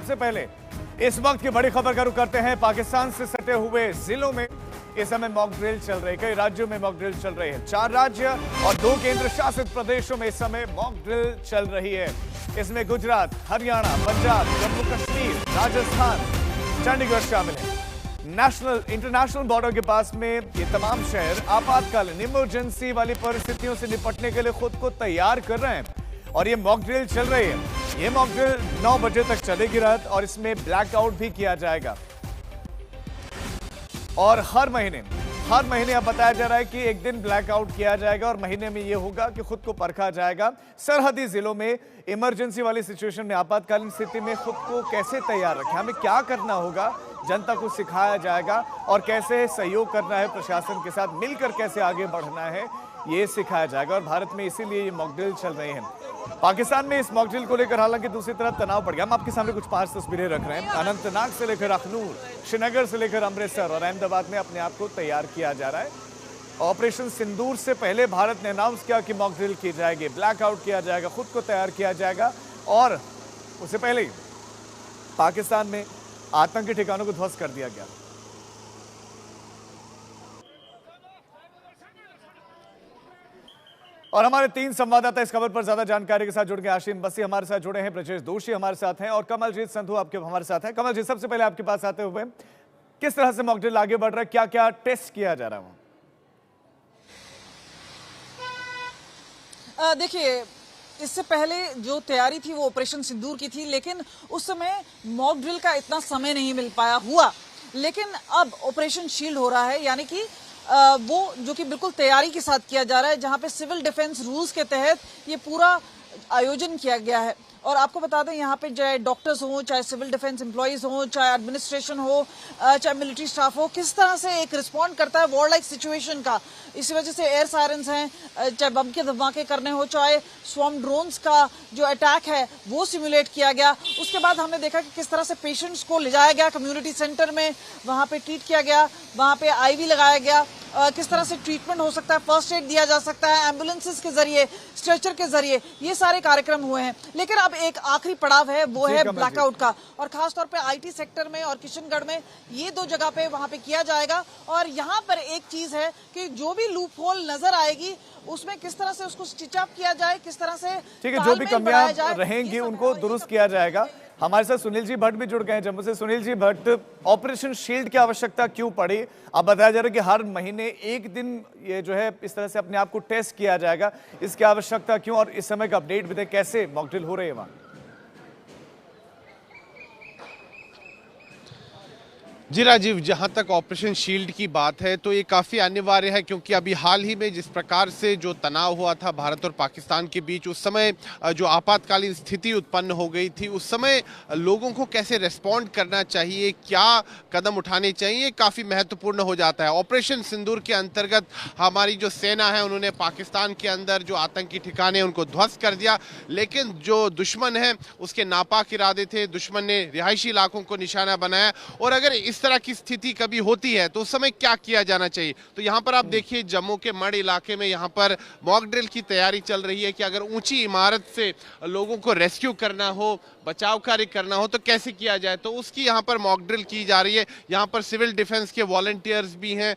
सबसे पहले इस वक्त की बड़ी खबर का रुख करते हैं पाकिस्तान से सटे हुए जिलों में इस समय मॉक ड्रिल चल रही है। कई राज्यों में मॉक ड्रिल चल रही है। 4 राज्य और 2 केंद्र शासित प्रदेशों में इस समय मॉक ड्रिल चल रही है। इसमें गुजरात, हरियाणा, पंजाब, जम्मू कश्मीर, राजस्थान, चंडीगढ़ शामिल है। इंटरनेशनल बॉर्डर के पास में ये तमाम शहर आपातकालीन इमरजेंसी वाली परिस्थितियों से निपटने के लिए खुद को तैयार कर रहे हैं और ये मॉक ड्रिल चल रही है। ये मॉक ड्रिल 9 बजे तक चलेगी रात और इसमें ब्लैकआउट भी किया जाएगा। और हर महीने अब बताया जा रहा है कि एक दिन ब्लैकआउट किया जाएगा और महीने में यह होगा कि खुद को परखा जाएगा। सरहदी जिलों में इमरजेंसी वाली सिचुएशन में, आपातकालीन स्थिति में खुद को कैसे तैयार रखें, हमें क्या करना होगा, जनता को सिखाया जाएगा और कैसे सहयोग करना है, प्रशासन के साथ मिलकर कैसे आगे बढ़ना है, ये सिखाया जाएगा। और भारत में इसीलिए ये मॉक ड्रिल चल रहे हैं। पाकिस्तान में इस मॉक ड्रिल को लेकर हालांकि दूसरी तरफ तनाव बढ़ गया। हम आपके सामने कुछ 5 तस्वीरें रख रहे हैं। अनंतनाग से लेकर अखनूर, श्रीनगर से लेकर अमृतसर और अहमदाबाद में अपने आप को तैयार किया जा रहा है। ऑपरेशन सिंदूर से पहले भारत ने अनाउंस किया कि मॉक ड्रिल की जाएगी, ब्लैकआउट किया जाएगा, खुद को तैयार किया जाएगा। और उससे पहले ही पाकिस्तान में आतंकी ठिकानों को ध्वस्त कर दिया गया। और हमारे 3 संवाददाता इस खबर पर ज्यादा जानकारी के साथ जुड़ गए। आशीम बसी हमारे साथ जुड़े हैं, ब्रजेश दोषी हमारे साथ हैं और कमलजीत संधू आपके हमारे साथ हैं। कमलजीत, सबसे पहले आपके पास आते हुए किस तरह से मॉक ड्रिल आगे बढ़ रहा है, क्या क्या टेस्ट किया जा रहा है? देखिए, इससे पहले जो तैयारी थी वो ऑपरेशन सिंदूर की थी, लेकिन उस समय मॉक ड्रिल का इतना समय नहीं मिल पाया हुआ। लेकिन अब ऑपरेशन शील्ड हो रहा है, यानी कि वो जो कि बिल्कुल तैयारी के साथ किया जा रहा है, जहां पे सिविल डिफेंस रूल्स के तहत ये पूरा आयोजन किया गया है। और आपको बता दें, यहाँ पे चाहे डॉक्टर्स हों, चाहे सिविल डिफेंस एम्प्लॉइज हों, चाहे एडमिनिस्ट्रेशन हो, चाहे मिलिट्री स्टाफ हो, किस तरह से एक रिस्पॉन्ड करता है वॉर लाइक सिचुएशन का। इसी वजह से एयर सायरन्स हैं, चाहे बम के धमाके करने हो, चाहे स्वॉर्म ड्रोन्स का जो अटैक है वो सिमुलेट किया गया। उसके बाद हमने देखा कि किस तरह से पेशेंट्स को ले जाया गया कम्युनिटी सेंटर में, वहाँ पे ट्रीट किया गया, वहाँ पे आईवी लगाया गया, किस तरह से ट्रीटमेंट हो सकता है, फर्स्ट एड दिया जा सकता है एम्बुलेंसेस के जरिए, स्ट्रेचर के जरिए, ये सारे कार्यक्रम हुए हैं। लेकिन अब एक आखिरी पड़ाव है, वो है ब्लैकआउट का, और खासतौर पे आईटी सेक्टर में और किशनगढ़ में, ये 2 जगह पे वहां पे किया जाएगा। और यहाँ पर एक चीज है कि जो भी लूप होल नजर आएगी उसमें किस तरह से उसको स्टिच अप किया जाए, किस तरह से ठीक है, जो भी कमियां रहेंगी उनको दुरुस्त किया जाएगा। हमारे साथ सुनील जी भट्ट भी जुड़ गए हैं जम्मू से। सुनील जी भट्ट, ऑपरेशन शील्ड की आवश्यकता क्यों पड़ी? अब बताया जा रहा है कि हर महीने एक दिन ये जो है इस तरह से अपने आप को टेस्ट किया जाएगा, इसकी आवश्यकता क्यों? और इस समय का अपडेट भी दें, कैसे मॉक ड्रिल हो रही है वहां? जी राजीव, जहां तक ऑपरेशन शील्ड की बात है तो ये काफ़ी अनिवार्य है, क्योंकि अभी हाल ही में जिस प्रकार से जो तनाव हुआ था भारत और पाकिस्तान के बीच, उस समय जो आपातकालीन स्थिति उत्पन्न हो गई थी, उस समय लोगों को कैसे रेस्पॉन्ड करना चाहिए, क्या कदम उठाने चाहिए, काफ़ी महत्वपूर्ण हो जाता है। ऑपरेशन सिंदूर के अंतर्गत हमारी जो सेना है उन्होंने पाकिस्तान के अंदर जो आतंकी ठिकाने उनको ध्वस्त कर दिया, लेकिन जो दुश्मन है उसके नापाक इरादे थे, दुश्मन ने रिहायशी इलाकों को निशाना बनाया। और अगर इस तरह की स्थिति कभी होती है तो उस समय क्या किया जाना चाहिए? तो यहाँ पर आप देखिए, जम्मू के मड़ इलाके में यहाँ पर मॉक ड्रिल की तैयारी चल रही है कि अगर ऊंची इमारत से लोगों को रेस्क्यू करना हो, बचाव कार्य करना हो, तो कैसे किया जाए, तो उसकी यहाँ पर मॉक ड्रिल की जा रही है। यहाँ पर सिविल डिफेंस के वॉलंटियर्स भी हैं,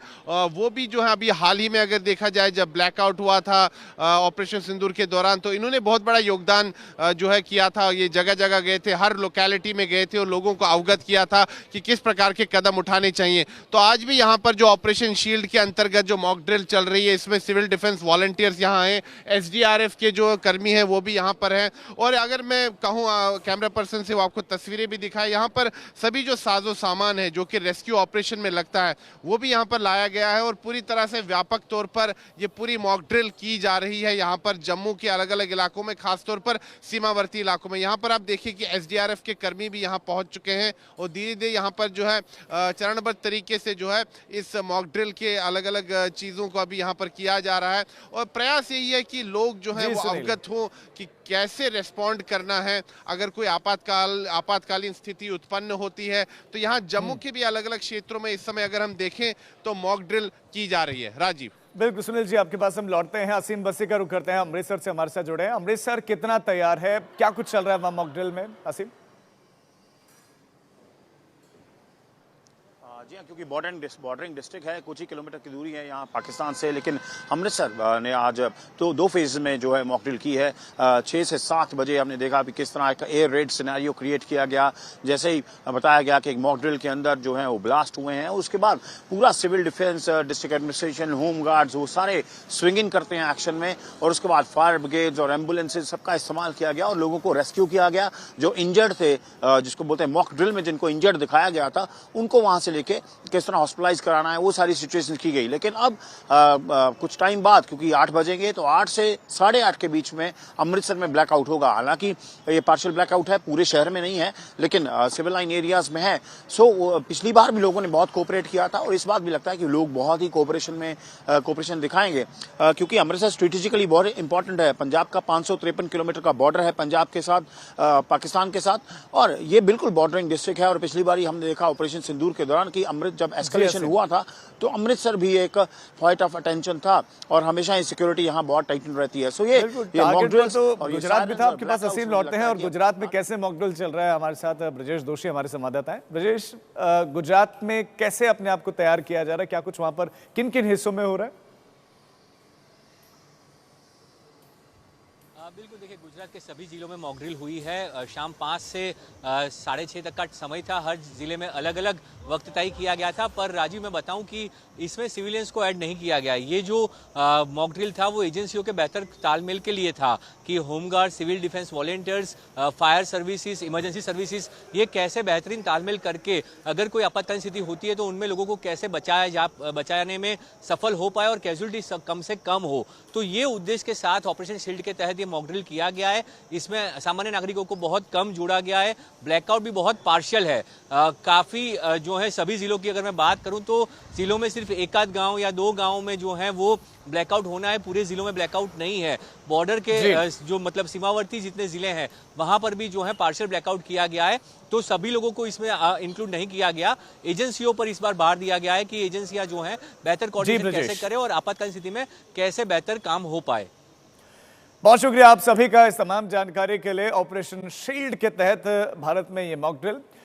वो भी जो है अभी हाल ही में अगर देखा जाए, जब ब्लैकआउट हुआ था ऑपरेशन सिंदूर के दौरान, तो इन्होंने बहुत बड़ा योगदान जो है किया था। ये जगह जगह गए थे, हर लोकेलिटी में गए थे और लोगों को अवगत किया था कि किस प्रकार के कदम उठाने चाहिए। तो आज भी यहाँ पर जो ऑपरेशन शील्ड के अंतर्गत जो मॉक ड्रिल चल रही है, इसमें सिविल डिफेंस वॉलंटियर्स यहाँ हैं, SDRF के जो कर्मी हैं वो भी यहाँ पर हैं। और अगर मैं कहूँ कैमरा पर्सन से वो आपको तस्वीरें भी दिखाए, यहाँ पर सभी जो साजो सामान है जो कि रेस्क्यू ऑपरेशन में लगता है वो भी यहाँ पर लाया गया है और पूरी तरह से व्यापक तौर पर ये पूरी मॉक ड्रिल की जा रही है। यहाँ पर जम्मू के अलग अलग इलाकों में, खासतौर पर सीमावर्ती इलाकों में, यहाँ पर आप देखिए कि SDRF के कर्मी भी यहाँ पहुँच चुके हैं और धीरे धीरे यहाँ पर जो है चरणबद्ध तरीके से जो है इस मॉक ड्रिल के अलग अलग चीज़ों को अभी यहाँ पर किया जा रहा है। और प्रयास यही है कि लोग जो है वो अवगत हो कि कैसे रेस्पॉन्ड करना है अगर कोई आपातकालीन स्थिति उत्पन्न होती है। तो यहाँ जम्मू के भी अलग अलग क्षेत्रों में इस समय अगर हम देखें तो मॉक ड्रिल की जा रही है। राजीव। बिल्कुल सुनील जी, आपके पास हम लौटते हैं। असीम बसी का रुख करते हैं, अमृतसर से हमारे साथ जुड़े हैं। अमृतसर कितना तैयार है, क्या कुछ चल रहा है वहाँ मॉक ड्रिल में? असीम। जी हाँ, क्योंकि बॉर्डरिंग डिस्ट्रिक्ट है, कुछ ही किलोमीटर की दूरी है यहाँ पाकिस्तान से। लेकिन अमृतसर ने आज तो 2 फेज में जो है मॉक ड्रिल की है। 6 से 7 बजे हमने देखा कि किस तरह एक एयर रेड सिनेरियो क्रिएट किया गया। जैसे ही बताया गया कि एक मॉक ड्रिल के अंदर जो है वो ब्लास्ट हुए हैं, उसके बाद पूरा civil defence, district administration, home guards, वो सारे स्विंग इन करते हैं एक्शन में। और उसके बाद फायर ब्रिगेड्स और एम्बुलेंसेज सबका इस्तेमाल किया गया और लोगों को रेस्क्यू किया गया। जो इंजर्ड थे, जिसको बोलते हैं मॉक ड्रिल में जिनको इंजर्ड दिखाया गया था, उनको वहां से लेके किस तरह हॉस्पिटलाइज कराना है, वो सारी सिचुएशन की गई। लेकिन अब कुछ टाइम बाद, क्योंकि 8 बजेंगे, तो 8 से 8:30 के बीच में अमृतसर में ब्लैकआउट होगा। हालांकि ये पार्शियल ब्लैकआउट है, पूरे शहर में नहीं है, लेकिन सिविल लाइन एरियाज में है। सो पिछली बार भी लोगों ने बहुत कोऑपरेट किया था और इस बार भी लगता है कि लोग बहुत ही कोऑपरेशन दिखाएंगे, क्योंकि अमृतसर स्ट्रेटेजिकली बहुत इंपॉर्टेंट है। पंजाब का 553 किलोमीटर का बॉर्डर है पंजाब के साथ, पाकिस्तान के साथ, और ये बिल्कुल बॉर्डरिंग डिस्ट्रिक्ट है। और पिछली बार हमने देखा ऑपरेशन सिंदूर के दौरान कि जब एस्केलेशन हुआ था तो अमृतसर भी एक पॉइंट ऑफ अटेंशन था और हमेशा ही सिक्योरिटी यहाँ बहुत टाइटन रहती है। सो ये मॉक ड्रिल्स तो गुजरात भी था। आपके पास असीम लौटते हैं और गुजरात में कैसे मॉक ड्रिल चल रहा है, हमारे साथ ब्रजेश दोषी हमारे संवाददाता हैं। ब्रजेश, गुजरात में कैसे अपने आप को तैयार किया जा रहा है, क्या कुछ वहां पर किन किन हिस्सों में हो रहा है? बिल्कुल, देखिए, गुजरात के सभी जिलों में मॉक ड्रिल हुई है। शाम 5 से 6:30 तक का समय था। हर जिले में अलग अलग वक्त तय किया गया था। पर राजीव, मैं बताऊं कि इसमें सिविलियंस को ऐड नहीं किया गया। ये जो मॉक ड्रिल था वो एजेंसियों के बेहतर तालमेल के लिए था कि home guard, civil defence volunteers, fire services, emergency services, ये कैसे बेहतरीन तालमेल करके अगर कोई आपातकालीन स्थिति होती है तो उनमें लोगों को कैसे बचाने में सफल हो पाए और कैजुअलिटी कम से कम हो। तो ये उद्देश्य के साथ ऑपरेशन शील्ड के तहत ये मॉक ड्रिल किया गया है। इसमें सामान्य नागरिकों को बहुत कम जोड़ा गया है। ब्लैकआउट भी बहुत पार्शियल है। काफी जो है, सभी जिलों की अगर मैं बात करूं तो जिलों में सिर्फ एक आध गांव या 2 गांव में जो है वो ब्लैकआउट होना है। पूरे जिलों में ब्लैकआउट नहीं है। बॉर्डर के जो मतलब सीमावर्ती जितने जिले हैं वहां पर भी जो है पार्शियल ब्लैकआउट किया गया है। तो सभी लोगों को इसमें इंक्लूड नहीं किया गया। एजेंसियों पर इस बार भार दिया गया है कि एजेंसियां जो है बेहतर कोऑर्डिनेशन कैसे करें और आपातकालीन स्थिति में कैसे बेहतर काम हो पाए। बहुत शुक्रिया आप सभी का इस तमाम जानकारी के लिए। ऑपरेशन शील्ड के तहत भारत में ये मॉक ड्रिल